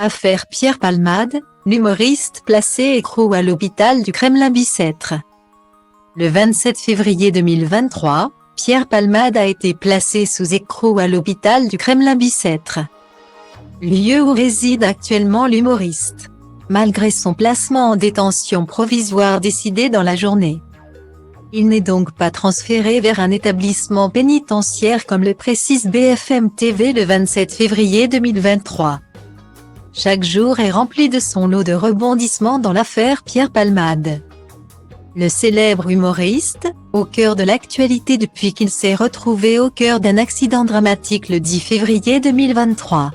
Affaire Pierre Palmade, l'humoriste placé écrou à l'hôpital du Kremlin-Bicêtre. Le 27 février 2023, Pierre Palmade a été placé sous écrou à l'hôpital du Kremlin-Bicêtre, lieu où réside actuellement l'humoriste, malgré son placement en détention provisoire décidé dans la journée. Il n'est donc pas transféré vers un établissement pénitentiaire comme le précise BFM TV le 27 février 2023. Chaque jour est rempli de son lot de rebondissements dans l'affaire Pierre Palmade. Le célèbre humoriste, au cœur de l'actualité depuis qu'il s'est retrouvé au cœur d'un accident dramatique le 10 février 2023.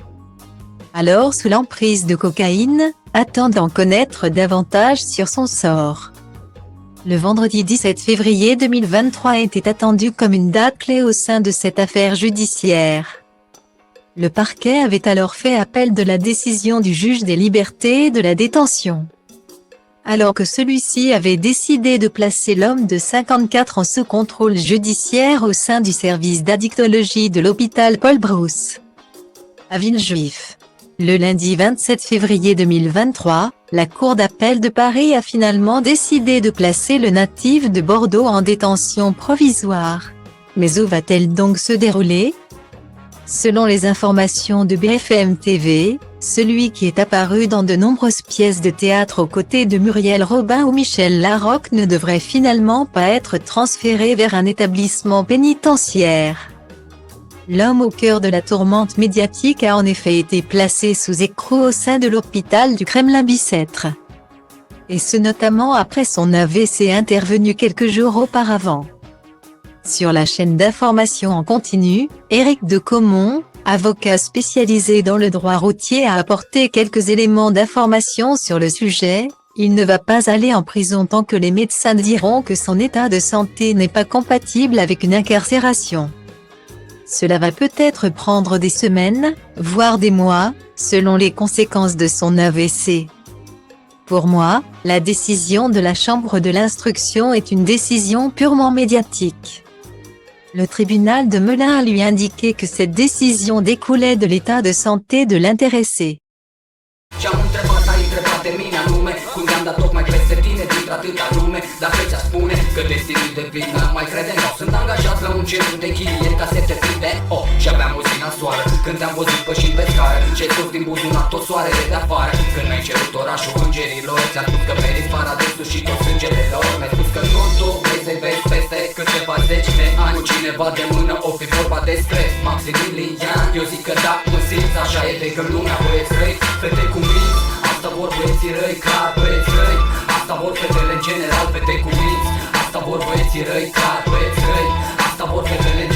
Alors sous l'emprise de cocaïne, attend d'en connaître davantage sur son sort. Le vendredi 17 février 2023 était attendu comme une date clé au sein de cette affaire judiciaire. Le parquet avait alors fait appel de la décision du juge des libertés et de la détention, alors que celui-ci avait décidé de placer l'homme de 54 ans sous contrôle judiciaire au sein du service d'addictologie de l'hôpital Paul Brousse, à Villejuif. Le lundi 27 février 2023, la Cour d'appel de Paris a finalement décidé de placer le natif de Bordeaux en détention provisoire. Mais où va-t-elle donc se dérouler ? Selon les informations de BFM TV, celui qui est apparu dans de nombreuses pièces de théâtre aux côtés de Muriel Robin ou Michel Larocque ne devrait finalement pas être transféré vers un établissement pénitentiaire. L'homme au cœur de la tourmente médiatique a en effet été placé sous écrou au sein de l'hôpital du Kremlin-Bicêtre. Et ce notamment après son AVC intervenu quelques jours auparavant. Sur la chaîne d'information en continu, Éric de Caumont, avocat spécialisé dans le droit routier, a apporté quelques éléments d'information sur le sujet. Il ne va pas aller en prison tant que les médecins diront que son état de santé n'est pas compatible avec une incarcération. Cela va peut-être prendre des semaines, voire des mois, selon les conséquences de son AVC. Pour moi, la décision de la Chambre de l'instruction est une décision purement médiatique. Le tribunal de Melun a lui indiqué que cette décision découlait de l'état de santé de l'intéressé. Atâta lume, dar ce-ți spune că destinul de plină mai crede. Nu sunt angajat la un centru de închirieri ca să te prinde. Și aveam o zi nasoară când te-am văzut pășind pe scară. Ce-ai scos din buzunar tot soarele de afară. Când mi-ai cerut orașul îngerilor, ți-am spus că meriți paradisul și tot sângele lor. Mi-ai spus că nu tu vrei să-i vezi peste câteva zeci de ani cu cineva de mână, o fi vorba despre Maximilian. Eu zic că da, mă simți, așa e de când lumea băieți răi, fete cu minți. Asta vor băieții răi, clar băieți răi. Asta vor fetele în general, fete cu minți. Asta vor băieții răi, clar băieți răi. Asta vor fetele în